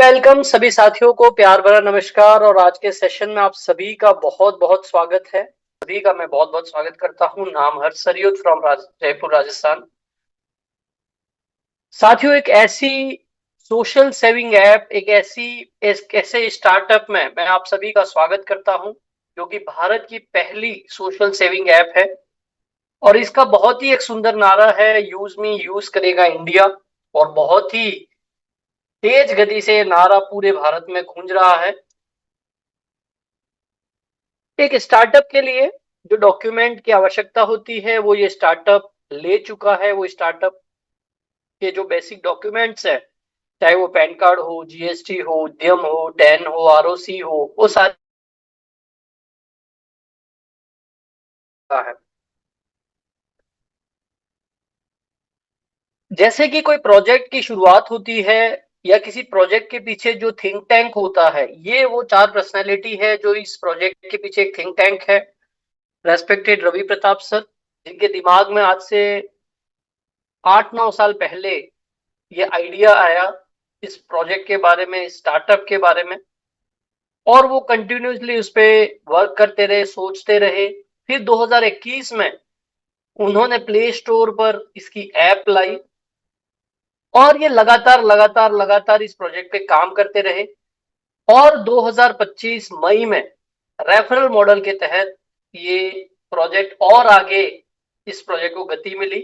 Welcome सभी साथियों को प्यार भरा नमस्कार। और आज के सेशन में आप सभी का बहुत बहुत स्वागत है। सभी का मैं बहुत बहुत स्वागत करता हूं। नाम हर्ष सरयूत फ्रॉम जयपुर राजस्थान। साथियों, एक ऐसी सोशल सेविंग ऐप, एक ऐसे स्टार्टअप में मैं आप सभी का स्वागत करता हूं, जो कि भारत की पहली सोशल सेविंग ऐप है। और इसका बहुत ही एक सुंदर नारा है, यूज मी यूज करेगा इंडिया। और बहुत ही तेज गति से ये नारा पूरे भारत में गूंज रहा है। एक स्टार्टअप के लिए जो डॉक्यूमेंट की आवश्यकता होती है वो ये स्टार्टअप ले चुका है। वो स्टार्टअप के जो बेसिक डॉक्यूमेंट्स है, चाहे वो पैन कार्ड हो, जीएसटी हो, उद्यम हो, टैन हो, आरओसी हो, वो सारा है। जैसे कि कोई प्रोजेक्ट की शुरुआत होती है या किसी प्रोजेक्ट के पीछे जो थिंक टैंक होता है, ये वो चार पर्सनैलिटी है जो इस प्रोजेक्ट के पीछे एक थिंक टैंक है। रेस्पेक्टेड रवि प्रताप सर, जिनके दिमाग में आज से 8-9 साल पहले ये आइडिया आया इस प्रोजेक्ट के बारे में, स्टार्टअप के बारे में। और वो कंटिन्यूसली उस पे वर्क करते रहे, सोचते रहे। फिर 2021 में उन्होंने प्ले स्टोर पर इसकी ऐप लाई और ये लगातार लगातार लगातार इस प्रोजेक्ट पे काम करते रहे। और 2025 मई में रेफरल मॉडल के तहत ये प्रोजेक्ट और आगे इस प्रोजेक्ट को गति मिली।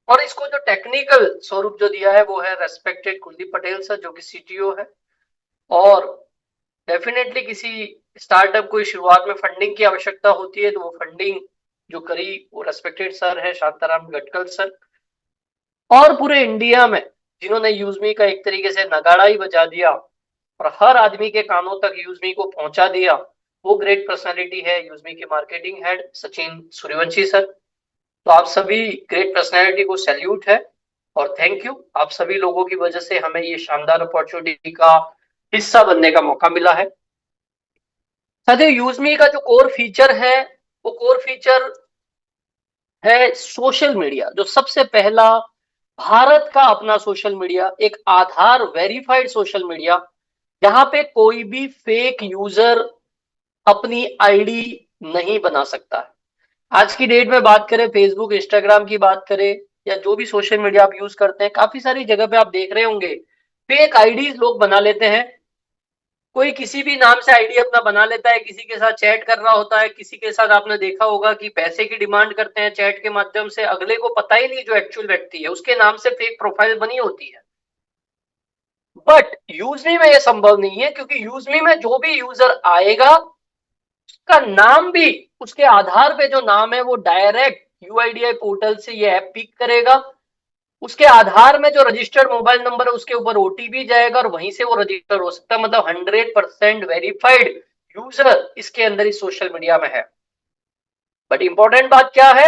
और इसको जो टेक्निकल स्वरूप जो दिया है वो है रेस्पेक्टेड कुलदीप पटेल सर, जो कि सीटीओ है। और डेफिनेटली किसी स्टार्टअप को शुरुआत में फंडिंग की आवश्यकता होती है, तो वो फंडिंग जो करी वो रेस्पेक्टेड सर है, शांताराम गटकल सर। और पूरे इंडिया में जिन्होंने यूजमी का एक तरीके से नगाड़ा ही बजा दिया और हर आदमी के कानों तक यूजमी को पहुंचा दिया, वो ग्रेट पर्सनालिटी है यूजमी के marketing head Sachin Suryavanshi sir. तो आप सभी ग्रेट पर्सनालिटी को सैल्यूट है और थैंक यू। आप सभी लोगों की वजह से हमें ये शानदार अपॉर्चुनिटी का हिस्सा बनने का मौका मिला है। साथियों, यूजमी का जो कोर फीचर है वो कोर फीचर है सोशल मीडिया। जो सबसे पहला भारत का अपना सोशल मीडिया, एक आधार वेरीफाइड सोशल मीडिया, जहां पे कोई भी फेक यूजर अपनी आईडी नहीं बना सकता है। आज की डेट में बात करें, फेसबुक, इंस्टाग्राम की बात करें या जो भी सोशल मीडिया आप यूज करते हैं, काफी सारी जगह पे आप देख रहे होंगे फेक आईडीज लोग बना लेते हैं। कोई किसी भी नाम से आईडी अपना बना लेता है, किसी के साथ चैट कर रहा होता है, किसी के साथ आपने देखा होगा कि पैसे की डिमांड करते हैं चैट के माध्यम से। अगले को पता ही नहीं जो एक्चुअल व्यक्ति है उसके नाम से फेक प्रोफाइल बनी होती है। बट यूजमी में यह संभव नहीं है, क्योंकि यूजमी में जो भी यूजर आएगा उसका नाम भी, उसके आधार पे जो नाम है वो डायरेक्ट यूआईडीआई पोर्टल से ये ऐप पिक करेगा। उसके आधार में जो रजिस्टर्ड मोबाइल नंबर है उसके ऊपर ओटीपी जाएगा और वहीं से वो रजिस्टर हो सकता है। मतलब 100% वेरीफाइड यूजर इसके अंदर इस सोशल मीडिया में है। बट इंपॉर्टेंट बात क्या है,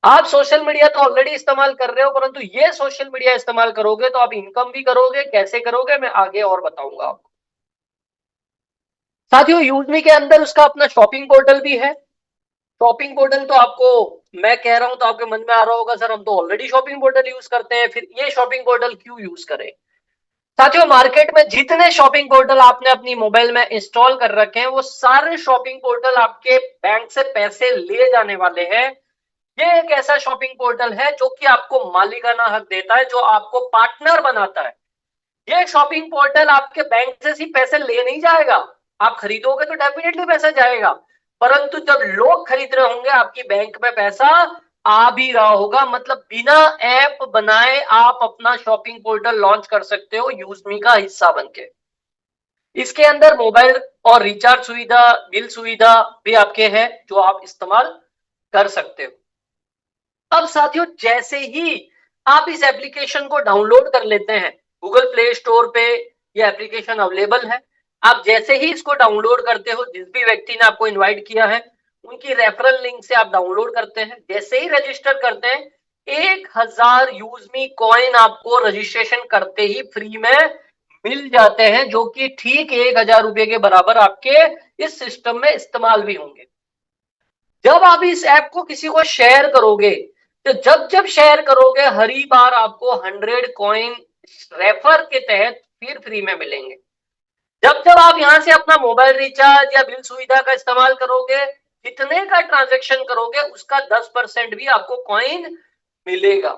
आप सोशल मीडिया तो ऑलरेडी इस्तेमाल कर रहे हो, परंतु ये सोशल मीडिया इस्तेमाल करोगे तो आप इनकम भी करोगे। कैसे करोगे मैं आगे और बताऊंगा आपको। साथियों, यूजमी के अंदर उसका अपना शॉपिंग पोर्टल भी है। शॉपिंग पोर्टल तो आपको मैं कह रहा हूं तो आपके मन में आ रहा होगा, सर हम तो ऑलरेडी शॉपिंग पोर्टल यूज करते हैं, फिर ये शॉपिंग पोर्टल क्यों यूज करें। साथियों, मार्केट में जितने शॉपिंग पोर्टल आपने अपनी मोबाइल में इंस्टॉल कर रखे हैं वो सारे शॉपिंग पोर्टल आपके बैंक से पैसे ले जाने वाले हैं। ये एक ऐसा शॉपिंग पोर्टल है जो कि आपको मालिकाना हक देता है, जो आपको पार्टनर बनाता है। ये शॉपिंग पोर्टल आपके बैंक से सिर्फ पैसे ले नहीं जाएगा। आप खरीदोगे तो डेफिनेटली पैसा जाएगा, परंतु जब लोग खरीद रहे होंगे आपकी बैंक में पैसा आ भी रहा होगा। मतलब बिना ऐप बनाए आप अपना शॉपिंग पोर्टल लॉन्च कर सकते हो यूजमी का हिस्सा बनके। इसके अंदर मोबाइल और रिचार्ज सुविधा, बिल सुविधा भी आपके हैं जो आप इस्तेमाल कर सकते हो। अब साथियों, जैसे ही आप इस एप्लीकेशन को डाउनलोड कर लेते हैं, गूगल प्ले स्टोर पे ये एप्लीकेशन अवेलेबल है। आप जैसे ही इसको डाउनलोड करते हो, जिस भी व्यक्ति ने आपको इनवाइट किया है उनकी रेफरल लिंक से आप डाउनलोड करते हैं, जैसे ही रजिस्टर करते हैं 1000 यूजमी कॉइन आपको रजिस्ट्रेशन करते ही फ्री में मिल जाते हैं, जो कि ठीक 1000 रुपए के बराबर आपके इस सिस्टम में इस्तेमाल भी होंगे। जब आप इस ऐप को किसी को शेयर करोगे, तो जब जब शेयर करोगे हर ही बार आपको 100 कॉइन रेफर के तहत फिर फ्री में मिलेंगे। जब जब आप यहां से अपना मोबाइल रिचार्ज या बिल सुविधा का इस्तेमाल करोगे, जितने का ट्रांजैक्शन करोगे उसका 10% भी आपको कॉइन मिलेगा।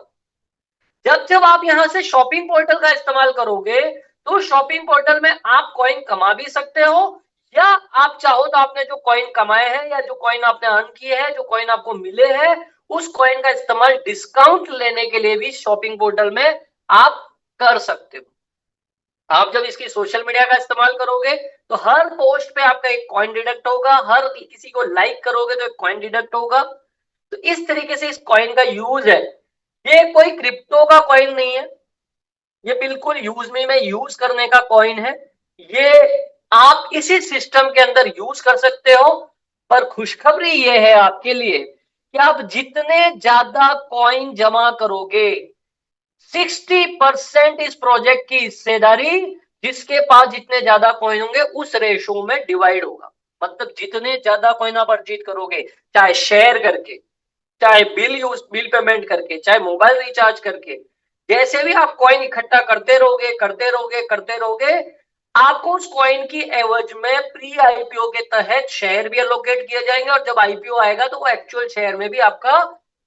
जब जब आप यहां से शॉपिंग पोर्टल का इस्तेमाल करोगे तो शॉपिंग पोर्टल में आप कॉइन कमा भी सकते हो, या आप चाहो तो आपने जो कॉइन कमाए हैं या जो कॉइन आपने अर्न किए हैं, जो कॉइन आपको मिले हैं, उस कॉइन का इस्तेमाल डिस्काउंट लेने के लिए भी शॉपिंग पोर्टल में आप कर सकते हो। आप जब इसकी सोशल मीडिया का इस्तेमाल करोगे तो हर पोस्ट पे आपका एक कॉइन डिडक्ट होगा, हर किसी को लाइक करोगे तो एक कॉइन डिडक्ट होगा। तो इस तरीके से इस कॉइन का यूज है। ये कोई क्रिप्टो का कॉइन नहीं है, ये बिल्कुल यूज में यूज करने का कॉइन है। ये आप इसी सिस्टम के अंदर यूज कर सकते हो। पर खुशखबरी ये है आपके लिए कि आप जितने ज्यादा कॉइन जमा करोगे, 60% इस प्रोजेक्ट की हिस्सेदारी जिसके पास जितने ज्यादा कॉइन होंगे उस रेशो में डिवाइड होगा। मतलब जितने ज्यादा कॉइन आप अर्जित करोगे, चाहे शेयर करके, चाहे बिल पेमेंट करके, चाहे मोबाइल रिचार्ज करके, जैसे भी आप कॉइन इकट्ठा करते रहोगे, आपको उस कॉइन की एवज में प्री आईपीओ के तहत शेयर भी एलोकेट किए जाएंगे, और जब आईपीओ आएगा तो वो एक्चुअल शेयर में भी आपका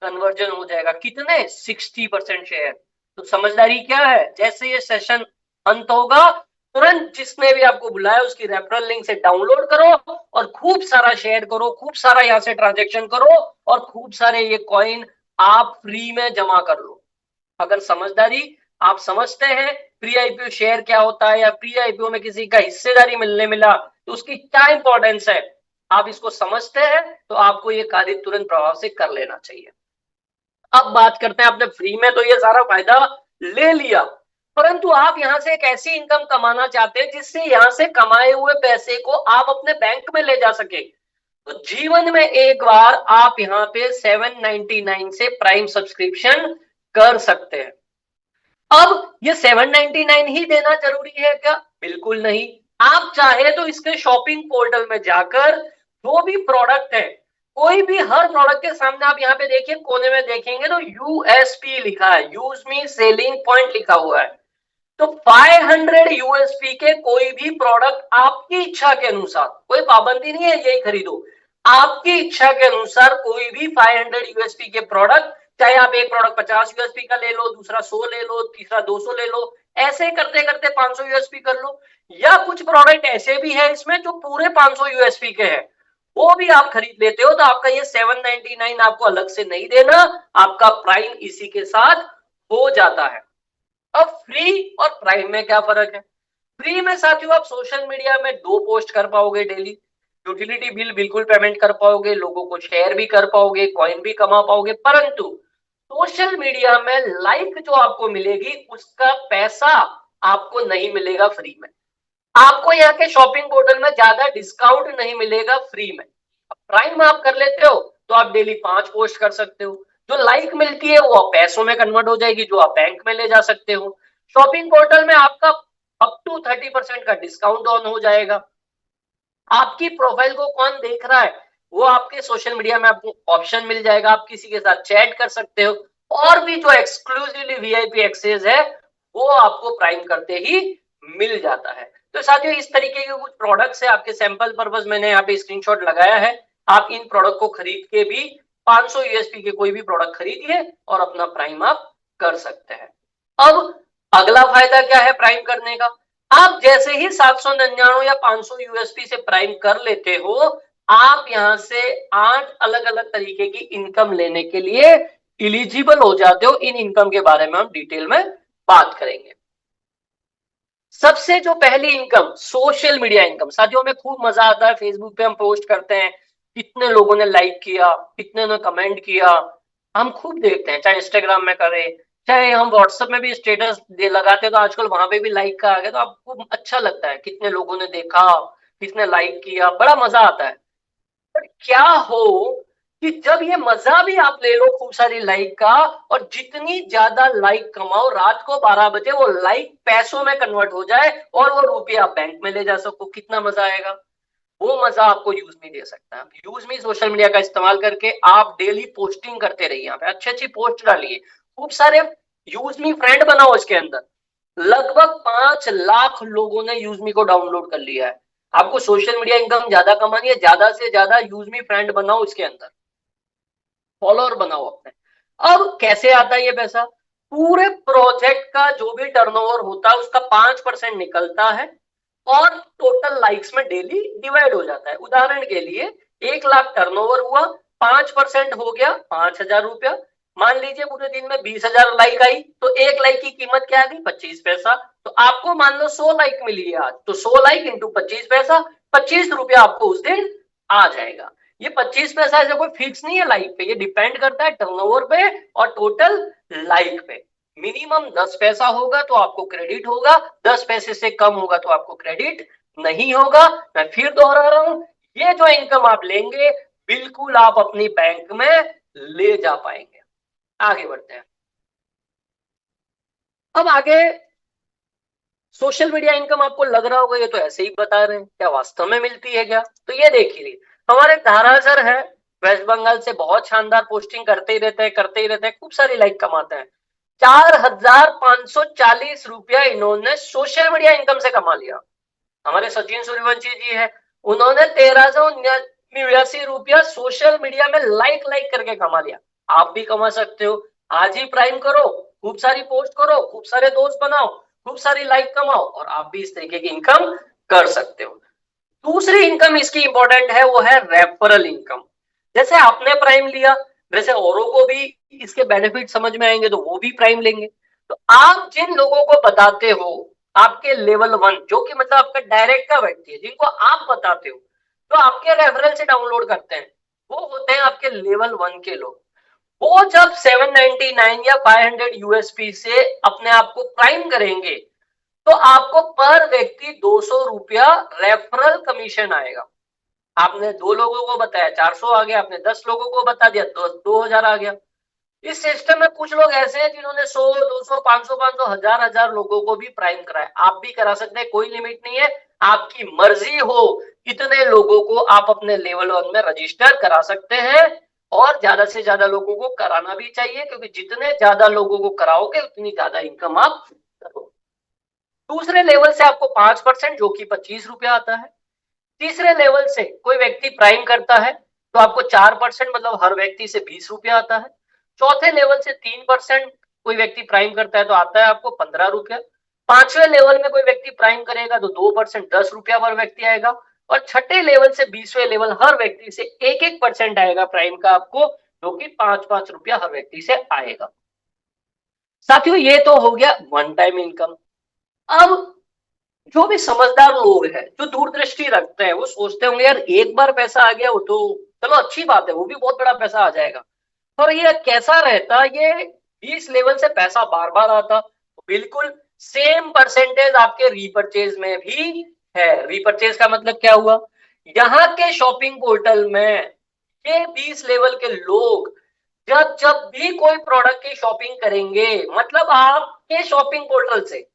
कन्वर्जन हो जाएगा। कितने? 60% शेयर। तो समझदारी क्या है? जैसे ये सेशन अंत होगा, तुरंत जिसने भी आपको बुलाया उसकी रेफरल लिंक से डाउनलोड करो और खूब सारा शेयर करो, खूब सारा यहां से ट्रांजेक्शन करो और खूब सारे ये कॉइन आप फ्री में जमा कर लो। अगर समझदारी आप समझते हैं प्री आईपीओ शेयर क्या होता है, या प्री आईपीओ में किसी का हिस्सेदारी मिलने मिला तो उसकी क्या इंपॉर्टेंस है, आप इसको समझते हैं तो आपको ये कार्य तुरंत प्रभाव से कर लेना चाहिए। अब बात करते हैं, आपने फ्री में तो ये सारा फायदा ले लिया, परंतु आप यहां से एक ऐसी इनकम कमाना चाहते हैं जिससे यहां से कमाए हुए पैसे को आप अपने बैंक में ले जा सके। तो जीवन में एक बार आप यहाँ पे 799 से प्राइम सब्सक्रिप्शन कर सकते हैं। अब ये 799 ही देना जरूरी है क्या? बिल्कुल नहीं। आप चाहे तो इसके शॉपिंग पोर्टल में जाकर जो भी प्रोडक्ट है, कोई भी हर प्रोडक्ट के सामने आप यहाँ पे देखिए, कोने में देखेंगे तो यूएसपी लिखा है, यूज मी सेलिंग पॉइंट लिखा हुआ है। तो 500 यूएसपी के कोई भी प्रोडक्ट आपकी इच्छा के अनुसार, कोई पाबंदी नहीं है यही खरीदो, आपकी इच्छा के अनुसार कोई भी 500 यूएसपी के प्रोडक्ट, चाहे आप एक प्रोडक्ट 50 यूएसपी का ले लो, दूसरा 100 ले लो, तीसरा 200 ले लो, ऐसे करते करते 500 यूएसपी कर लो। या कुछ प्रोडक्ट ऐसे भी है इसमें जो पूरे 500 यूएसपी के हैं, वो भी आप खरीद लेते हो, तो आपका ये 799 आपको अलग से नहीं देना, आपका प्राइम इसी के साथ हो जाता है। अब फ्री और प्राइम में क्या फर्क है? फ्री में साथियों आप सोशल मीडिया में 2 पोस्ट कर पाओगे डेली, यूटिलिटी बिल बिल्कुल पेमेंट कर पाओगे, लोगों को शेयर भी कर पाओगे, कॉइन भी कमा पाओगे, परंतु सोशल मीडिया में लाइक जो आपको मिलेगी उसका पैसा आपको नहीं मिलेगा फ्री में। आपको यहाँ के शॉपिंग पोर्टल में ज्यादा डिस्काउंट नहीं मिलेगा फ्री में। प्राइम आप कर लेते हो तो आप डेली 5 पोस्ट कर सकते हो, जो लाइक मिलती है वो पैसों में कन्वर्ट हो जाएगी, जो आप बैंक में ले जा सकते हो। शॉपिंग पोर्टल में आपका अप टू 30% का डिस्काउंट ऑन हो जाएगा। आपकी प्रोफाइल को कौन देख रहा है वो आपके सोशल मीडिया में आपको ऑप्शन मिल जाएगा, आप किसी के साथ चैट कर सकते हो, और भी जो एक्सक्लूसिवली वीआईपी एक्सेस है वो आपको प्राइम करते ही मिल जाता है। तो साथियों इस तरीके के कुछ प्रोडक्ट्स है, आपके सैंपल पर्पस मैंने यहाँ पे स्क्रीनशॉट लगाया है। आप इन प्रोडक्ट को खरीद के भी 500 यूएसपी के कोई भी प्रोडक्ट खरीदिए और अपना प्राइम आप कर सकते हैं। अब अगला फायदा क्या है प्राइम करने का? आप जैसे ही 799 या 500 यूएसपी से प्राइम कर लेते हो, आप यहां से 8 अलग अलग तरीके की इनकम लेने के लिए इलिजिबल हो जाते हो। इन इनकम के बारे में हम डिटेल में बात करेंगे। सबसे जो पहली इनकम सोशल मीडिया इनकम। साथियों में खूब मजा आता है, फेसबुक पे हम पोस्ट करते हैं, कितने लोगों ने लाइक किया, कितने ने कमेंट किया, हम खूब देखते हैं, चाहे इंस्टाग्राम में करें, चाहे हम व्हाट्सएप में भी स्टेटस लगाते हैं तो आजकल वहां पे भी लाइक का आ गया, तो आपको अच्छा लगता है कितने लोगों ने देखा, किसने लाइक किया, बड़ा मजा आता है। पर क्या हो कि जब ये मजा भी आप ले लो खूब सारी लाइक का, और जितनी ज्यादा लाइक कमाओ, रात को 12 बजे वो लाइक पैसों में कन्वर्ट हो जाए और वो रुपये आप बैंक में ले जा सको, कितना मजा आएगा? वो मजा आपको यूज मी दे सकता है। यूज मी सोशल मीडिया का इस्तेमाल करके आप डेली पोस्टिंग करते रहिए, यहाँ पे अच्छी अच्छी पोस्ट डालिए, खूब सारे यूज मी फ्रेंड बनाओ इसके अंदर, लगभग 5 लाख लोगों ने यूजमी को डाउनलोड कर लिया है। आपको सोशल मीडिया इनकम ज्यादा कमानी है, ज्यादा से ज्यादा यूजमी फ्रेंड बनाओ, इसके अंदर फॉलोअर बनाओ अपने। अब कैसे आता है ये पैसा? पूरे प्रोजेक्ट का जो भी टर्नओवर होता है उसका 5% निकलता है और टोटल लाइक्स में डेली डिवाइड हो जाता है। उदाहरण के लिए 1 लाख टर्नओवर हुआ, 5% हो गया 5,000 रुपया। मान लीजिए पूरे दिन में 20,000 लाइक आई, तो 1 लाइक की कीमत क्या आ गई? 25 पैसा। तो आपको मान लो 100 लाइक मिली है आज, तो 100 लाइक इंटू 25 पैसा, 25 रुपया आपको उस दिन आ जाएगा। ये 25 पैसा ऐसे कोई फिक्स नहीं है लाइक पे, ये डिपेंड करता है टर्नओवर पे और टोटल लाइक पे। मिनिमम 10 पैसा होगा तो आपको क्रेडिट होगा, 10 पैसे से कम होगा तो आपको क्रेडिट नहीं होगा। मैं फिर दोहरा रहा हूं, ये जो इनकम आप लेंगे बिल्कुल आप अपनी बैंक में ले जा पाएंगे। आगे बढ़ते हैं। अब आगे सोशल मीडिया इनकम आपको लग रहा होगा ये तो ऐसे ही बता रहे हैं, क्या वास्तव में मिलती है क्या? तो ये देखिए, हमारे धारा सर है वेस्ट बंगाल से, बहुत शानदार पोस्टिंग करते ही रहते हैं, करते ही रहते हैं, खूब सारी लाइक कमाते हैं। 4,540 रुपया इन्होंने सोशल मीडिया इनकम से कमा लिया। हमारे सचिन सूर्यवंशी जी है, उन्होंने 1,389 रुपया सोशल मीडिया में लाइक लाइक करके कमा लिया। आप भी कमा सकते हो। आज ही प्राइम करो, खूब सारी पोस्ट करो, खूब सारे दोस्त बनाओ, खूब सारी लाइक कमाओ और आप भी इस तरीके की इनकम कर सकते हो। दूसरी इनकम इसकी इंपॉर्टेंट है, वो है रेफरल इनकम। जैसे आपने प्राइम लिया, वैसे औरों को भी इसके बेनिफिट समझ में आएंगे तो वो भी प्राइम लेंगे। तो आप जिन लोगों को बताते हो, आपके लेवल 1 जो कि मतलब आपका डायरेक्ट का व्यक्ति है, जिनको आप बताते हो तो आपके रेफरल से डाउनलोड करते हैं, वो होते हैं आपके लेवल 1 के लोग। वो जब 799 या 500 यूएसपी से अपने आप को प्राइम करेंगे तो आपको पर व्यक्ति 200 रुपया रेफरल कमीशन आएगा। आपने 2 लोगों को बताया 400 आ गया, आपने 10 लोगों को बता दिया तो 2,000 आ गया। इस सिस्टम में कुछ लोग ऐसे हैं जिन्होंने 100, 200, 500, 500, हजार हजार लोगों को भी प्राइम कराया। आप भी करा सकते हैं, कोई लिमिट नहीं है, आपकी मर्जी हो इतने लोगों को आप अपने लेवल 1 में रजिस्टर करा सकते हैं। और ज्यादा से ज्यादा लोगों को कराना भी चाहिए, क्योंकि जितने ज्यादा लोगों को कराओगे उतनी ज्यादा इनकम आप करोगे। दूसरे लेवल से आपको 5% जो कि 25 रुपया आता है। तीसरे लेवल से कोई व्यक्ति प्राइम करता है तो आपको 4% मतलब हर व्यक्ति से 20 रुपया आता है। चौथे लेवल से 3% कोई व्यक्ति प्राइम करता है तो आता है आपको 15 रुपया। पांचवें लेवल में कोई व्यक्ति प्राइम करेगा तो 2% 10 रुपया पर व्यक्ति आएगा। और छठे लेवल से 20वें लेवल हर व्यक्ति से 1-1% आएगा प्राइम का आपको, जो कि 5-5 रुपया हर व्यक्ति से आएगा। साथियों ये तो हो गया वन टाइम इनकम। अब जो भी समझदार लोग हैं, जो दूरदृष्टि रखते हैं, वो सोचते होंगे यार एक बार पैसा आ गया वो तो चलो अच्छी बात है, वो भी बहुत बड़ा पैसा आ जाएगा। और ये कैसा रहता, ये 20 लेवल से पैसा बार बार आता? बिल्कुल सेम परसेंटेज आपके रीपरचेज में भी है। रीपरचेज का मतलब क्या हुआ? यहाँ के शॉपिंग पोर्टल में ये 20 लेवल के लोग जब जब भी कोई प्रोडक्ट की शॉपिंग करेंगे, मतलब आपके शॉपिंग पोर्टल से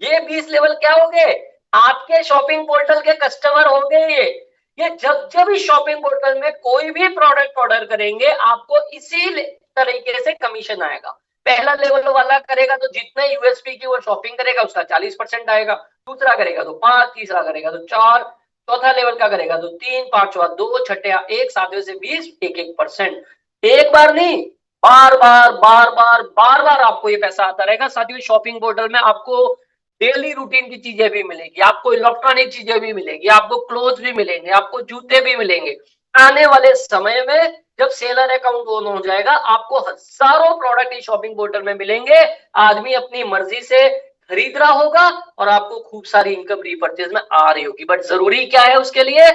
ये 20 लेवल क्या हो गए? आपके शॉपिंग पोर्टल के कस्टमर हो गए। ये जब जब इस शॉपिंग पोर्टल में कोई भी प्रोडक्ट ऑर्डर करेंगे आपको इसी तरीके से कमीशन आएगा। पहला लेवल वाला करेगा तो जितने यूएसपी की वो शॉपिंग करेगा उसका 40% आएगा, दूसरा करेगा तो 5, तीसरा करेगा तो 4, चौथा लेवल का करेगा तो 3, पांचवा 2, छठा 1, सातवें से 20, 1-1%। एक बार नहीं, बार बार बार बार बार बार आपको ये पैसा आता रहेगा। साथियों शॉपिंग पोर्टल में आपको डेली रूटीन की चीजें भी मिलेगी, आपको इलेक्ट्रॉनिक चीजें भी मिलेगी, आपको क्लोथ भी मिलेंगे, आपको जूते भी मिलेंगे। आने वाले समय में जब सेलर अकाउंट ओन हो जाएगा आपको हजारों प्रोडक्ट इस शॉपिंग पोर्टल में मिलेंगे। आदमी अपनी मर्जी से खरीद रहा होगा और आपको खूब सारी इनकम रीपरचेज में आ रही होगी। बट जरूरी क्या है उसके लिए?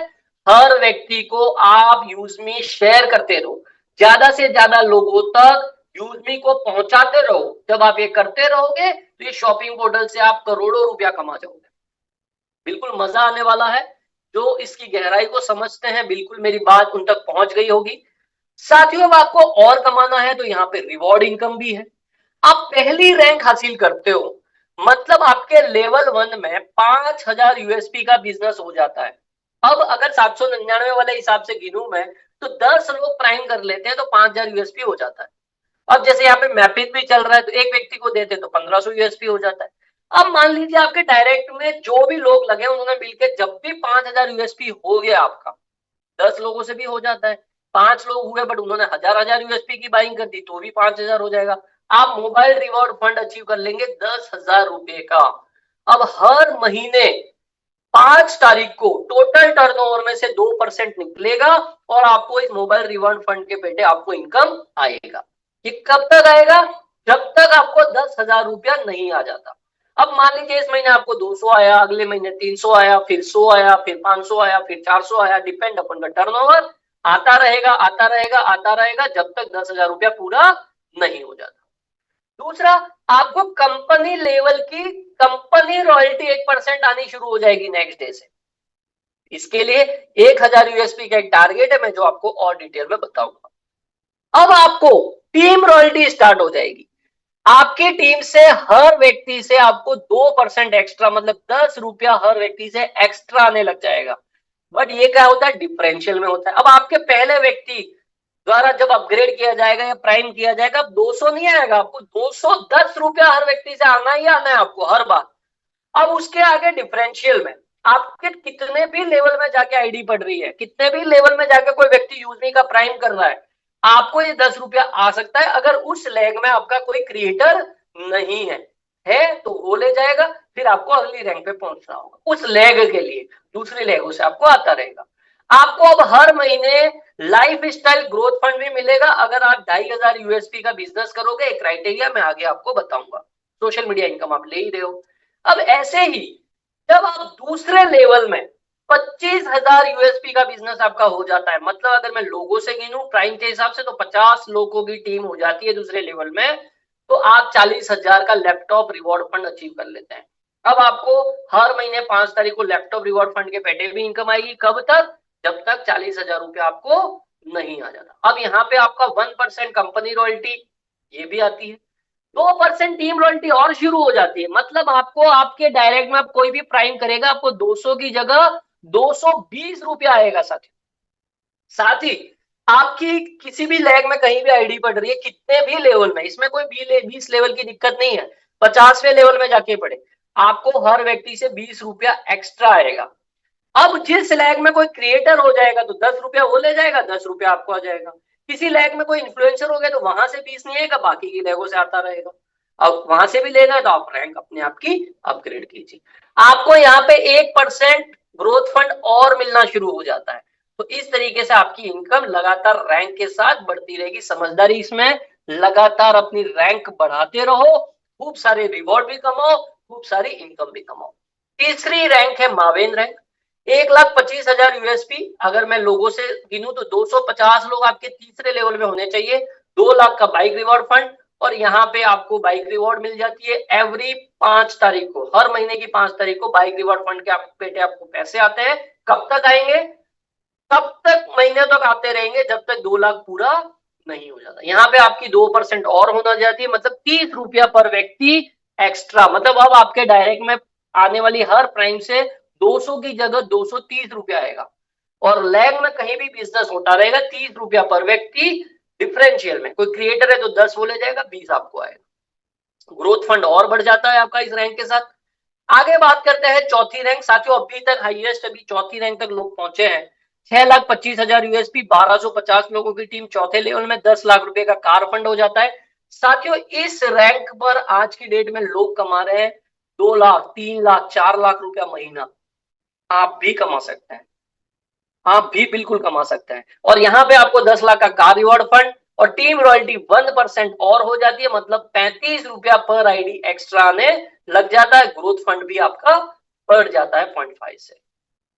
हर व्यक्ति को आप यूजमी शेयर करते रहो, ज्यादा से ज्यादा लोगों तक यूजमी को पहुंचाते रहो। जब आप ये करते रहोगे तो ये शॉपिंग पोर्टल से आप करोड़ों रुपया कमा जाओगे। बिल्कुल मजा आने वाला है। जो इसकी गहराई को समझते हैं, बिल्कुल मेरी बात उन तक पहुंच गई होगी। साथियों अब आपको और कमाना है तो यहाँ पे रिवॉर्ड इनकम भी है। आप पहली रैंक हासिल करते हो, मतलब आपके लेवल 1 में 5,000 यूएसपी का बिजनेस हो जाता है। अब अगर 799 वाले हिसाब से गिनूं मैं तो 10 लोग प्राइम कर लेते हैं तो 5,000 यूएसपी हो जाता है। अब जैसे यहाँ पे मैपिंग भी चल रहा है तो एक व्यक्ति को देते तो 1,500 यूएसपी हो जाता है। अब मान लीजिए आपके डायरेक्ट में जो भी लोग लगे उन्होंने मिलकर जब भी 5000 यूएसपी हो गया आपका, 10 लोगों से भी हो जाता है, 5 लोग हुए बट उन्होंने हजार यूएसपी की बाइंग कर दी तो भी 5000 हो जाएगा। आप मोबाइल रिवॉर्ड फंड अचीव कर लेंगे 10,000 रुपए का। अब हर महीने 5 तारीख को टोटल टर्नओवर में से 2% निकलेगा और आपको इस मोबाइल रिवॉर्ड फंड के बेटे आपको इनकम आएगा। ये कब तक आएगा? जब तक आपको 10,000 रुपया नहीं आ जाता। अब मान लीजिए इस महीने आपको 200 आया, अगले महीने 300 आया, फिर 100 आया, फिर 500 आया, फिर 400 आया, डिपेंड अपन का टर्नओवर। आता रहेगा आता रहेगा आता रहेगा जब तक 10,000 रुपया पूरा नहीं हो जाता। दूसरा, आपको कंपनी लेवल की कंपनी रॉयल्टी 1% आनी शुरू हो जाएगी नेक्स्ट डे से। इसके लिए 1000 यूएसपी का एक टारगेट है, मैं जो आपको और डिटेल में बताऊंगा। अब आपको टीम रॉयल्टी स्टार्ट हो जाएगी। आपकी टीम से हर व्यक्ति से आपको 2% एक्स्ट्रा, मतलब 10 रुपया हर व्यक्ति से एक्स्ट्रा आने लग जाएगा। बट ये क्या होता है? डिफरेंशियल में होता है। अब आपके पहले व्यक्ति द्वारा जब अपग्रेड किया जाएगा या प्राइम किया जाएगा, अब 200 नहीं आएगा, आपको 210 रुपया हर व्यक्ति से आना ही आना है आपको हर बार। अब उसके आगे डिफरेंशियल में आपके कितने भी लेवल में जाके आईडी पड़ रही है, कितने भी लेवल में जाके कोई व्यक्ति यूजमी का प्राइम कर रहा है, आपको ये 10 रुपया आ सकता है अगर उस लेग में आपका कोई क्रिएटर नहीं है तो वो ले जाएगा, फिर आपको अगली रैंक पे पहुंचना होगा उस लेग के लिए, दूसरी लेगों से आपको आता रहेगा। आपको अब हर महीने लाइफ स्टाइल ग्रोथ फंड भी मिलेगा अगर आप 2500 यूएसपी का बिजनेस करोगे। एक क्राइटेरिया मैं आगे आपको बताऊंगा। सोशल मीडिया इनकम आप ले ही रहे हो। अब ऐसे ही जब आप दूसरे लेवल में 25,000 यूएसपी का बिजनेस आपका हो जाता है, मतलब अगर मैं लोगों से गिनूं प्राइम के हिसाब से तो 50 लोगों की टीम हो जाती है दूसरे लेवल में, तो आप 40,000 का लैपटॉप रिवॉर्ड फंड अचीव कर लेते हैं। अब आपको हर महीने 5 तारीख को लैपटॉप रिवॉर्ड फंड के पैसे भी इनकम आएगी। कब तक? जब तक 40,000 रुपया आपको नहीं आ जाता। अब यहाँ पे आपका 1% कंपनी रॉयल्टी ये भी आती है, 2% टीम रॉयल्टी और शुरू हो जाती है। मतलब आपको आपके डायरेक्ट में आप कोई भी प्राइम करेगा आपको 200 की जगह 220 रुपया आएगा। साथ ही आपकी किसी भी लैग में कहीं भी आईडी पड़ रही है, कितने भी लेवल में, इसमें कोई 20 लेवल की दिक्कत नहीं है, 50वें लेवल में जाके पड़े, आपको हर व्यक्ति से 20 रुपया एक्स्ट्रा आएगा। अब जिस लैग में कोई क्रिएटर हो जाएगा तो 10 रुपया वो ले जाएगा, 10 रुपया आपको आ जाएगा। किसी लैग में कोई इन्फ्लुएंसर हो गया तो वहां से 20 नहीं आएगा, बाकी की लैगों से आता रहेगा। अब वहां से भी लेना है तो आप रैंक अपने आप की अपग्रेड कीजिए। आपको यहाँ पे 1% ग्रोथ फंड और मिलना शुरू हो जाता है। तो इस तरीके से आपकी इनकम लगातार रैंक के साथ बढ़ती रहेगी। समझदारी इसमें, लगातार अपनी रैंक बढ़ाते रहो, खूब सारे रिवॉर्ड भी कमाओ, खूब सारी इनकम भी कमाओ। तीसरी रैंक है मावेन रैंक, 1,25,000 यूएसपी। अगर मैं लोगों से गिनूं तो 250 लोग आपके तीसरे लेवल में होने चाहिए। 2 लाख का बाइक रिवॉर्ड फंड, और यहाँ पे आपको बाइक रिवॉर्ड मिल जाती है एवरी 5 तारीख को, हर महीने की 5 तारीख को बाइक रिवॉर्ड फंड के आपको पैसे आते हैं। कब तक आएंगे? तब तक महीने तक आते रहेंगे जब तक 2 लाख पूरा नहीं हो जाता। यहाँ पे आपकी 2% और होना जाती है, मतलब 30 रुपया पर व्यक्ति एक्स्ट्रा। मतलब अब आपके डायरेक्ट में आने वाली हर प्राइम से 200 की जगह 230 रुपया आएगा, और लैग में कहीं भी बिजनेस होता रहेगा 30 रुपया पर व्यक्ति। डिफरेंशियल में कोई क्रिएटर है तो 10 वो ले जाएगा, 20 आपको आएगा। ग्रोथ फंड और बढ़ जाता है आपका इस रैंक के साथ। आगे बात करते हैं चौथी रैंक। साथियों अभी तक हाईएस्ट अभी चौथी रैंक तक लोग पहुंचे हैं। 6,25,000 यूएसपी, 1250 लोगों की टीम चौथे लेवल में, 10 लाख रुपए का कार फंड हो जाता है। साथियों इस रैंक पर आज की डेट में लोग कमा रहे हैं 2 लाख, 3 लाख, 4 लाख रुपया महीना। आप भी कमा सकते हैं, आप भी बिल्कुल कमा सकते हैं। और यहाँ पे आपको 10 लाख का कार रिवॉर्ड फंड और टीम रॉयल्टी 1% और हो जाती है, मतलब 35 रुपया पर आईडी एक्स्ट्रा आने लग जाता है। ग्रोथ फंड भी आपका बढ़ जाता है 0.5 से।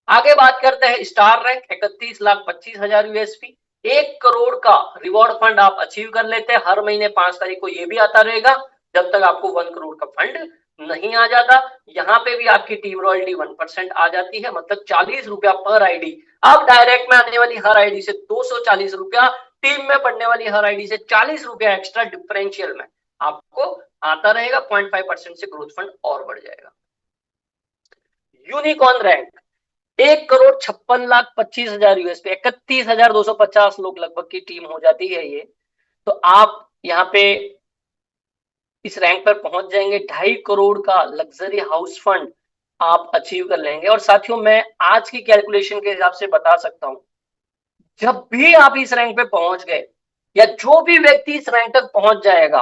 आगे बात करते हैं स्टार रैंक, 31,25,000 यूएसपी, 1 करोड़ का रिवॉर्ड फंड आप अचीव कर लेते हैं। हर महीने 5 तारीख को ये भी आता रहेगा जब तक आपको 1 करोड़ का फंड नहीं आ जाता। यहाँ पे भी आपकी टीम रॉयल्टी 1% आ जाती है, मतलब 40 रुपया पर आईडी। अब डायरेक्ट में आने वाली हर आईडी से 240 रुपया, टीम में पड़ने वाली हर आईडी से 40 रुपया एक्स्ट्रा डिफरेंशियल में आपको आता रहेगा। 0.5% से ग्रोथ फंड और बढ़ जाएगा। यूनिकॉर्न रैंक, 1,56,25,000 यूएसपी, 31,250 लोग लगभग की टीम हो जाती है ये। तो आप यहाँ पे इस रैंक पर पहुंच जाएंगे, 2.5 करोड़ का लग्जरी हाउस फंड आप अचीव कर लेंगे। और साथियों, मैं आज की कैलकुलेशन के हिसाब से बता सकता हूं, जब भी आप इस रैंक पे पहुंच गए या जो भी व्यक्ति इस रैंक तक पहुंच जाएगा,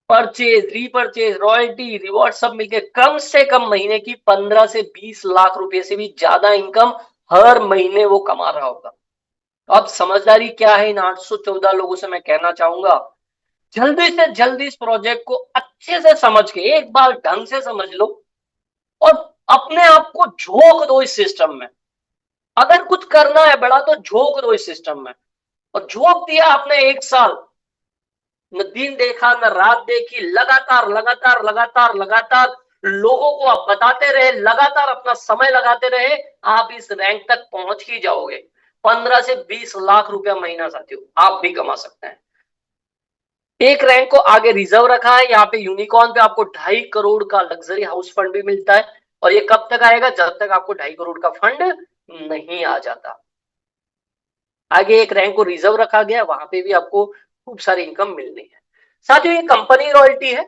परचेज, रीपरचेज, रॉयल्टी, रिवॉर्ड सब मिलके कम से कम महीने की 15 से 20 लाख रुपए से भी ज्यादा इनकम हर महीने वो कमा रहा होगा। अब समझदारी क्या है इन 814 लोगों से मैं कहना चाहूंगा, जल्दी से जल्दी इस प्रोजेक्ट को अच्छे से समझ के एक बार ढंग से समझ लो और अपने आप को झोंक दो इस सिस्टम में। अगर कुछ करना है बड़ा तो झोंक दो इस सिस्टम में। और झोंक दिया आपने 1 साल, न दिन देखा न रात देखी, लगातार लगातार लगातार लगातार लोगों को आप बताते रहे, लगातार अपना समय लगाते रहे, आप इस रैंक तक पहुंच ही जाओगे। 15 से 20 लाख रुपया महीना साथियों आप भी कमा सकते हैं। एक रैंक को आगे रिजर्व रखा है, यहाँ पे यूनिकॉर्न पे आपको 2.5 करोड़ का लग्जरी हाउस फंड भी मिलता है। और ये कब तक आएगा? जब तक आपको 2.5 करोड़ का फंड नहीं आ जाता। आगे एक रैंक को रिजर्व रखा गया, वहां पे भी आपको खूब सारी इनकम मिलनी है। साथियों, ये कंपनी रॉयल्टी है।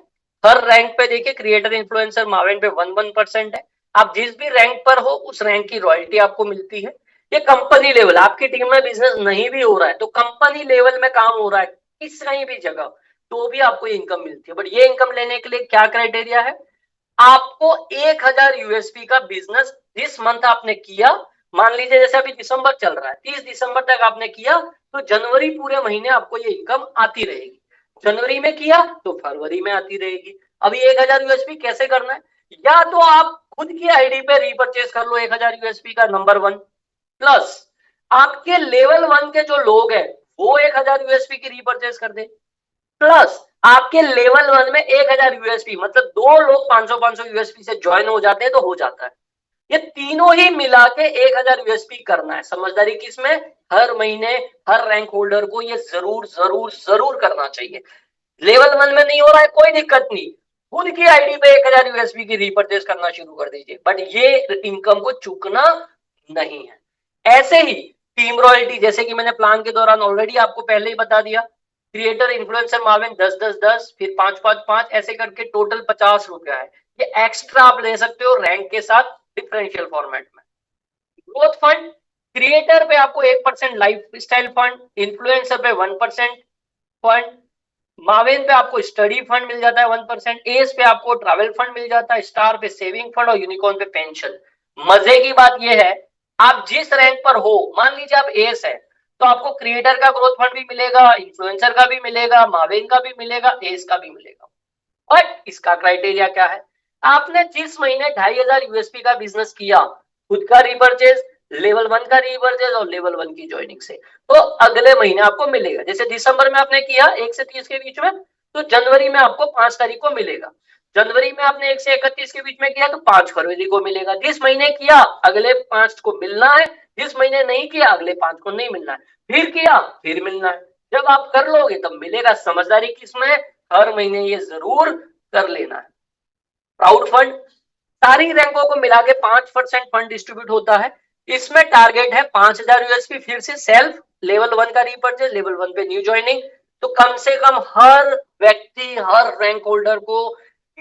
हर रैंक पे देखिए क्रिएटर इन्फ्लुएंसर मावेन पे 1% है। आप जिस भी रैंक पर हो उस रैंक की रॉयल्टी आपको मिलती है। ये कंपनी लेवल, आपकी टीम में बिजनेस नहीं भी हो रहा है तो कंपनी लेवल में काम हो रहा है किस कहीं भी जगह, तो भी आपको ये इनकम मिलती है। बट ये इनकम लेने के लिए क्या क्राइटेरिया है? आपको 1000 यूएसपी का बिजनेस जिस मंथ आपने किया, मान लीजिए जैसे अभी दिसंबर चल रहा है, 30 दिसंबर तक आपने किया तो जनवरी पूरे महीने आपको ये इनकम आती रहेगी। जनवरी में किया तो फरवरी में आती रहेगी। अभी 1000 यूएसपी कैसे करना है? या तो आप खुद की आईडी पे रीपरचेज कर लो 1000 यूएसपी का, नंबर 1। प्लस आपके लेवल 1 के जो लोग हैं वो 1000 यूएसपी की रीपरचेज कर दे। प्लस आपके लेवल 1 में 1000 यूएसपी, मतलब 2 लोग 500-500 यूएसपी से ज्वाइन हो जाते हैं तो हो जाता है। ये तीनों ही मिला के 1000 यूएसपी करना है। समझदारी किसमें? हर महीने हर रैंक होल्डर को ये जरूर जरूर जरूर करना चाहिए। लेवल 1 में नहीं हो रहा है कोई दिक्कत नहीं, खुद की आईडी पे 1000 यूएसपी की रीपरचेज करना शुरू कर दीजिए, बट ये इनकम को चूकना नहीं है। ऐसे ही टीम रॉयल्टी, जैसे कि मैंने प्लान के दौरान ऑलरेडी आपको पहले ही बता दिया, क्रिएटर इन्फ्लुएंसर मावेन 10-10-10 फिर 5-5-5 ऐसे करके टोटल 50 रुपया है। ये एक्स्ट्रा आप ले सकते हो रैंक के साथ डिफरेंशियल फॉर्मेट में। ग्रोथ फंड, क्रिएटर पे आपको 1% लाइफ स्टाइल फंड, इन्फ्लुएंसर पे 1% फंड, मावेन पे आपको स्टडी फंड मिल जाता है 1%, एस पे आपको ट्रैवल फंड मिल जाता है, स्टार पे सेविंग फंड और यूनिकॉर्न पे पेंशन। मजे की बात यह है, आप जिस रैंक पर हो, मान लीजिए आप एस है तो आपको क्रिएटर का ग्रोथ फंड भी मिलेगा, इन्फ्लुएंसर का भी मिलेगा, मावेन का भी मिलेगा, एस का भी मिलेगा। और इसका क्राइटेरिया क्या है? आपने जिस महीने 2500 यूएसपी का बिजनेस किया, खुद का रीपरचेज, लेवल 1 का रीपरचेज और लेवल 1 की ज्वाइनिंग से, तो अगले महीने आपको मिलेगा। जैसे दिसंबर में आपने किया 1 से 30 के बीच में, तो जनवरी में आपको 5 तारीख को मिलेगा। जनवरी में आपने 1 से 31 के बीच में किया तो 5 फरवरी को मिलेगा। जिस महीने किया अगले 5 को मिलना है, जिस महीने नहीं किया अगले 5 को नहीं मिलना है, फिर किया फिर मिलना है। जब आप कर लोगे तब मिलेगा। समझदारी किसमें? हर महीने ये जरूर कर लेना है। प्राउड फंड, सारी रैंकों को मिला के 5% फंड डिस्ट्रीब्यूट होता है। इसमें टारगेट है 5000 यूएसपी, फिर से सेल्फ, लेवल 1 का रीपरचेज, लेवल 1 पे न्यू ज्वाइनिंग। तो कम से कम हर व्यक्ति, हर रैंक होल्डर को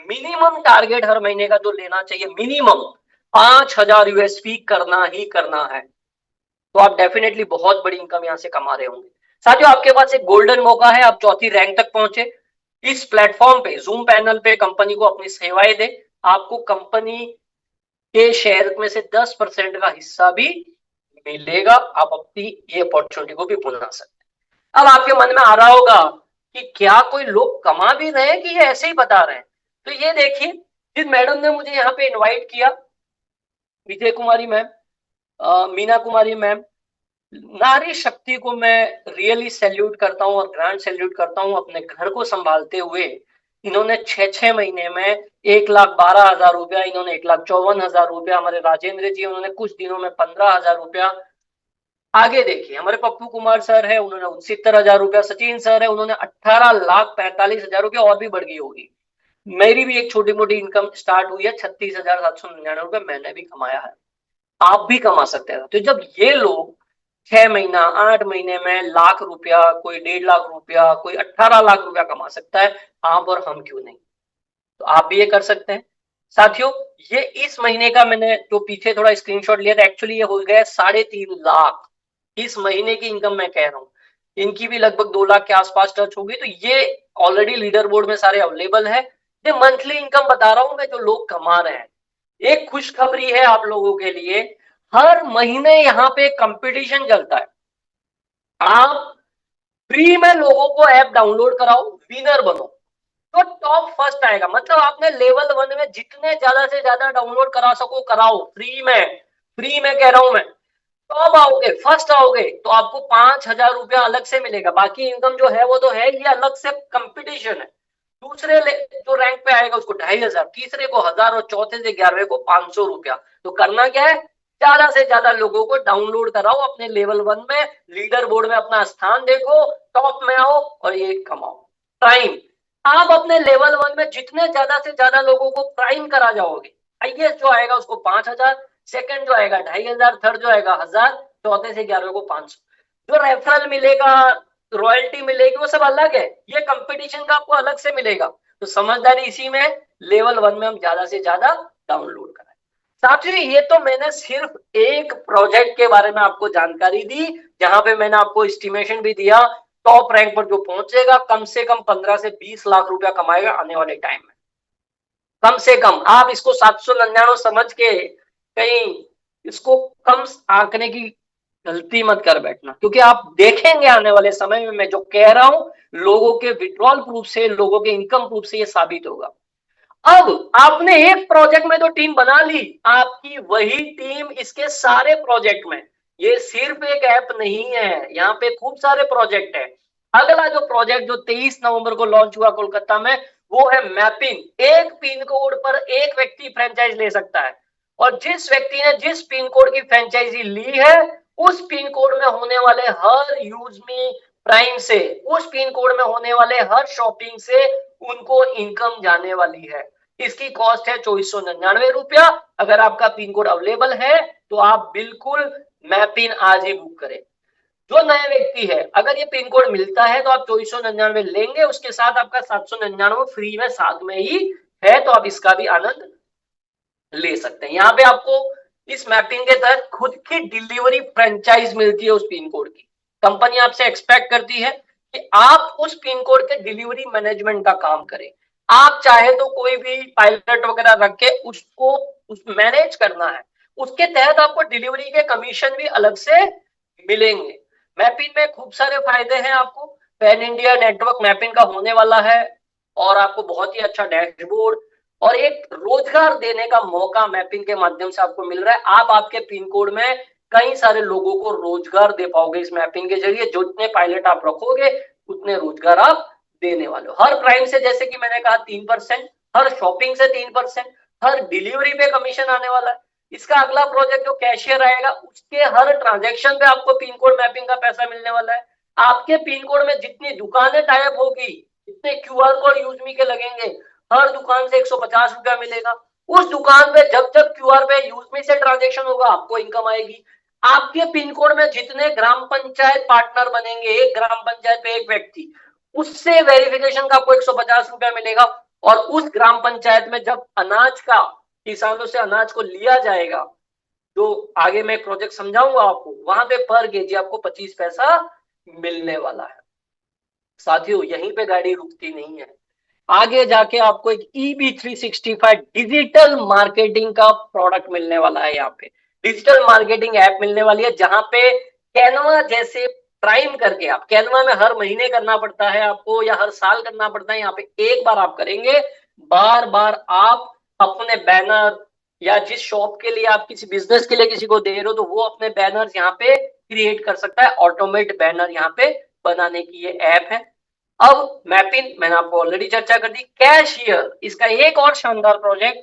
मिनिमम टारगेट हर महीने का जो लेना चाहिए, मिनिमम 5000 यूएसपी करना ही करना है। तो आप डेफिनेटली बहुत बड़ी इनकम यहां से कमा रहे होंगे। साथियों, आपके पास एक गोल्डन मौका है, आप चौथी रैंक तक पहुंचे। इस प्लेटफॉर्म पे, जूम पैनल पे कंपनी को अपनी सेवाएं दे। आपको कंपनी के शेयर में से 10% का हिस्सा भी मिलेगा। आप अपनी ये अपॉर्चुनिटी को भी भुला सकते हैं। अब आपके मन में आ रहा होगा कि क्या कोई लोग कमा भी रहे हैं कि ये ऐसे ही बता रहे हैं? तो ये देखिए, जिन मैडम ने मुझे यहाँ पे इनवाइट किया, विजय कुमारी मैम, मीना कुमारी मैम, नारी शक्ति को मैं रियली सैल्यूट करता हूं और ग्रैंड सैल्यूट करता हूं। अपने घर को संभालते हुए इन्होंने 6 महीने में 1,12,000 रुपया, इन्होंने 1,54,000 रुपया, हमारे राजेंद्र जी उन्होंने कुछ दिनों में 15,000 रुपया। आगे देखिए, हमारे पप्पू कुमार सर है, उन्होंने 69,000 रुपया, सचिन सर है, उन्होंने 18,45,000 रुपया, और भी बढ़ गई होगी। मेरी भी एक छोटी मोटी इनकम स्टार्ट हुई है, 36,799 रुपया मैंने भी कमाया है। आप भी कमा सकते हैं। तो जब ये लोग 6 महीना 8 महीने में लाख रुपया, कोई 1.5 लाख रुपया, कोई 18 लाख रुपया कमा सकता है। आप और हम क्यों नहीं? तो आप भी ये कर सकते हैं। साथियों, ये इस महीने का मैंने जो पीछे थोड़ा स्क्रीनशॉट लिया था, एक्चुअली ये हो गया 3.5 लाख इस महीने की इनकम मैं कह रहा हूँ। इनकी भी लगभग 2 लाख के आसपास टच होगी। तो ये ऑलरेडी लीडर बोर्ड में सारे अवेलेबल है। ये मंथली इनकम बता रहा हूं मैं, जो लोग कमा रहे हैं। एक खुशखबरी है आप लोगों के लिए, हर महीने यहाँ पे कंपटीशन चलता है। आप फ्री में लोगों को ऐप डाउनलोड कराओ, विनर बनो, तो टॉप फर्स्ट आएगा। मतलब आपने लेवल 1 में जितने ज्यादा से ज्यादा डाउनलोड करा सको कराओ, फ्री में कह रहा हूं मैं। टॉप आओगे, फर्स्ट आओगे, तो आपको 5,000 रुपया अलग से मिलेगा। बाकी इनकम जो है वो तो है, ये अलग से कंपटीशन है। दूसरे जो रैंक पे आएगा उसको 2,500, तीसरे को 1,000 और चौथे से 11वें को 500 रुपया। तो करना क्या है, ज्यादा से ज्यादा लोगों को डाउनलोड कराओ, अपने लेवल 1 में लीडर बोर्ड में अपना स्थान देखो, टॉप में आओ और ये कमाओ। प्राइम, आप अपने लेवल 1 में जितने ज्यादा से ज्यादा लोगों को प्राइम करा जाओगे, हाईएस्ट जो आएगा उसको 5,000, सेकंड जो आएगा 2,500, थर्ड जो आएगा 1,000, चौथे से 11वें को 500। जो रेफरल मिलेगा, रॉयल्टी मिलेगी, वो सब अलग है। ये कंपटीशन का आपको अलग से मिलेगा। तो समझदारी इसी में, लेवल 1 में हम ज्यादा से ज्यादा डाउनलोड कराएं। साथियों, ये तो मैंने सिर्फ एक प्रोजेक्ट के बारे में आपको जानकारी दी, जहां पे मैंने आपको एस्टिमेशन भी दिया। टॉप रैंक पर जो पहुंचेगा कम से कम 15 से 20 लाख रुपया कमाएगा आने वाले टाइम में, कम से कम। आप इसको 799 समझ के कहीं इसको कम आंकने की गलती मत कर बैठना, क्योंकि आप देखेंगे आने वाले समय में मैं जो कह रहा हूं, लोगों के विड्रॉल प्रूफ से, लोगों के इनकम प्रूफ से ये साबित होगा। अब आपने एक प्रोजेक्ट में तो टीम बना ली, आपकी वही टीम इसके सारे प्रोजेक्ट में, ये सिर्फ एक ऐप नहीं है, यहाँ पे खूब सारे प्रोजेक्ट है। अगला जो प्रोजेक्ट जो 23 नवंबर को लॉन्च हुआ कोलकाता में, वो है मैपिंग। एक पिन कोड पर एक व्यक्ति फ्रेंचाइज ले सकता है, और जिस व्यक्ति ने जिस पिन कोड की फ्रेंचाइजी ली है, उस पिन कोड में होने वाले हर यूज मी प्राइम से, उस पिन कोड में होने वाले हर शॉपिंग से उनको इनकम जाने वाली है। इसकी कॉस्ट है 2499 रुपया। अगर आपका पिन कोड अवेलेबल है तो आप बिल्कुल मैपिन आज ही बुक करें। जो नया व्यक्ति है, अगर ये पिन कोड मिलता है तो आप 2499 लेंगे, उसके साथ आपका 799 फ्री में साथ में ही है, तो आप इसका भी आनंद ले सकते हैं। यहाँ पे आपको इस मैपिंग के तहत खुद की डिलीवरी फ्रेंचाइज मिलती है उस पिन कोड की। कंपनी आपसे एक्सपेक्ट करती है कि आप उस पिन कोड के डिलीवरी मैनेजमेंट का काम करें। आप चाहे तो कोई भी पायलट वगैरह रख के उसको मैनेज करना है, उसके तहत आपको डिलीवरी के कमीशन भी अलग से मिलेंगे। मैपिंग में खूब सारे फायदे हैं आपको। पैन इंडिया नेटवर्क मैपिंग का होने वाला है, और आपको बहुत ही अच्छा डैशबोर्ड और एक रोजगार देने का मौका मैपिंग के माध्यम से आपको मिल रहा है। आप आपके पिन कोड में कई सारे लोगों को रोजगार दे पाओगे इस मैपिंग के जरिए। जितने पायलट आप रखोगे उतने रोजगार आप देने वाले हो। हर प्राइम से, जैसे कि मैंने कहा, 3%, हर शॉपिंग से 3%, हर डिलीवरी पे कमीशन आने वाला है। इसका अगला प्रोजेक्ट जो कैशियर आएगा, उसके हर ट्रांजेक्शन पे आपको पिन कोड मैपिंग का पैसा मिलने वाला है। आपके पिन कोड में जितनी दुकानें टाइप होगी, जितने क्यूआर कोड यूजमी के लगेंगे, हर दुकान से 150 रुपया मिलेगा। उस दुकान पे जब जब क्यूआर पे यूजमी से ट्रांजेक्शन होगा, आपको इनकम आएगी। आपके पिन कोड में जितने ग्राम पंचायत पार्टनर बनेंगे, एक ग्राम पंचायत पे एक व्यक्ति, उससे वेरिफिकेशन का आपको 150 रुपया मिलेगा। और उस ग्राम पंचायत में जब अनाज का, किसानों से अनाज को लिया जाएगा, जो आगे मैं प्रोजेक्ट समझाऊंगा आपको, वहां पे पर केजी आपको 25 पैसा मिलने वाला है। साथियों, यहीं पे गाड़ी रुकती नहीं है, आगे जाके आपको एक EB365 डिजिटल मार्केटिंग का प्रोडक्ट मिलने वाला है। यहाँ पे डिजिटल मार्केटिंग ऐप मिलने वाली है, जहां पे कैनवा जैसे प्राइम करके, आप कैनवा में हर महीने करना पड़ता है आपको या हर साल करना पड़ता है, यहाँ पे एक बार आप करेंगे, बार बार आप अपने बैनर, या जिस शॉप के लिए आप किसी बिजनेस के लिए किसी को दे रहे हो, तो वो अपने बैनर्स यहाँ पे क्रिएट कर सकता है। ऑटोमेट बैनर यहाँ पे बनाने की ये ऐप है। अब मैपिंग मैंने आपको ऑलरेडी चर्चा कर दी। कैशियर, इसका एक और शानदार प्रोजेक्ट,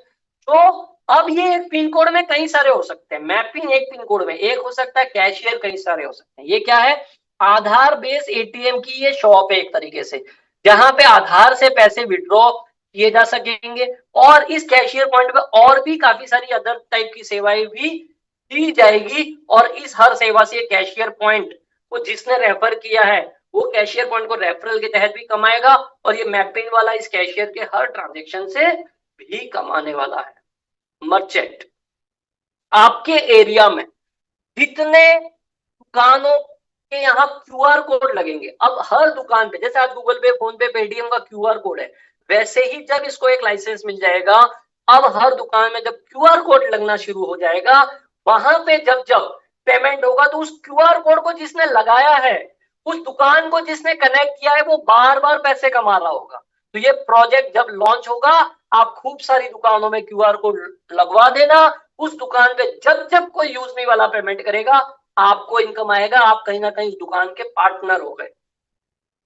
तो अब ये एक पिन कोड में कई सारे हो सकते हैं। मैपिंग एक पिन कोड में एक हो सकता है, कैशियर कई सारे हो सकते हैं। ये क्या है, आधार बेस एटीएम की ये शॉप है एक तरीके से, जहां पे आधार से पैसे विड्रॉ किए जा सकेंगे। और इस कैशियर पॉइंट पे और भी काफी सारी अदर टाइप की सेवाएं भी दी जाएगी और इस हर सेवा से कैशियर पॉइंट को जिसने रेफर किया है वो कैशियर पॉइंट को रेफरल के तहत भी कमाएगा और ये मैपिंग वाला इस कैशियर के हर ट्रांजेक्शन से भी कमाने वाला है। मर्चेंट, आपके एरिया में जितने दुकानों के यहाँ क्यूआर कोड लगेंगे, अब हर दुकान पे जैसे आज गूगल पे, फोन पे, पेटीएम का क्यूआर कोड है, वैसे ही जब इसको एक लाइसेंस मिल जाएगा, अब हर दुकान में जब क्यूआर कोड लगना शुरू हो जाएगा, वहां पे जब जब पेमेंट होगा तो उस क्यूआर कोड को जिसने लगाया है, उस दुकान को जिसने कनेक्ट किया है, वो बार बार पैसे कमा रहा होगा। तो ये प्रोजेक्ट जब लॉन्च होगा, आप खूब सारी दुकानों में क्यूआर कोड लगवा देना, उस दुकान पे जब जब कोई यूज नहीं वाला पेमेंट करेगा, आपको इनकम आएगा, आप कहीं ना कहीं दुकान के पार्टनर हो गए।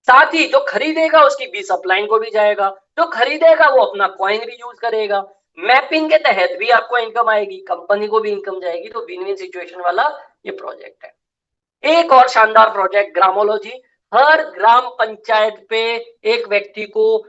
साथ ही जो खरीदेगा उसकी 20 अपलाइन को भी जाएगा, जो खरीदेगा वो अपना कॉइन भी यूज करेगा। मैपिंग के तहत भी आपको इनकम आएगी, कंपनी को भी इनकम जाएगी। तो विन विन सिचुएशन वाला ये प्रोजेक्ट है। एक और शानदार प्रोजेक्ट ग्रामोलॉजी, हर ग्राम पंचायत पे एक व्यक्ति को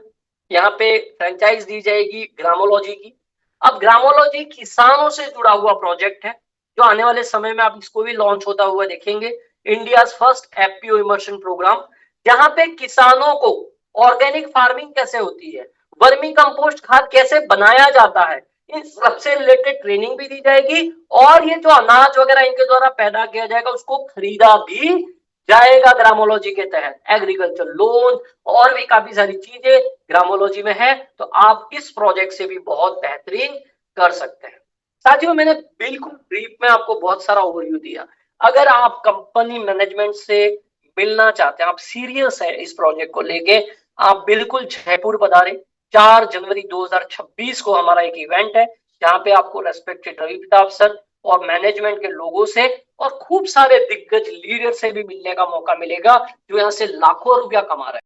यहाँ पे फ्रेंचाइज दी जाएगी ग्रामोलॉजी की। अब ग्रामोलॉजी किसानों से जुड़ा हुआ प्रोजेक्ट है, जो आने वाले समय में आप इसको भी लॉन्च होता हुआ देखेंगे। India first FPO immersion program, जहां पे किसानों को ऑर्गेनिक फार्मिंग कैसे होती है, वर्मी कंपोस्ट खाद कैसे बनाया जाता है, इन सबसे रिलेटेड ट्रेनिंग भी दी जाएगी और ये जो अनाज वगैरह इनके द्वारा पैदा किया जाएगा उसको खरीदा भी जाएगा ग्रामोलॉजी के तहत। एग्रीकल्चर लोन और भी काफी सारी चीजें ग्रामोलॉजी में है, तो आप इस प्रोजेक्ट से भी बहुत बेहतरीन कर सकते हैं। साथियों, मैंने बिल्कुल ब्रीफ में आपको बहुत सारा ओवरव्यू दिया। अगर आप कंपनी मैनेजमेंट से मिलना चाहते हैं, आप सीरियस है इस प्रोजेक्ट को लेके, आप बिल्कुल जयपुर पधारें। 4 जनवरी 2026 को हमारा एक इवेंट है, जहां पे आपको रेस्पेक्टेड रवि प्रताप सर और मैनेजमेंट के लोगों से और खूब सारे दिग्गज लीडर से भी मिलने का मौका मिलेगा, जो यहाँ से लाखों रुपया कमा रहे हैं।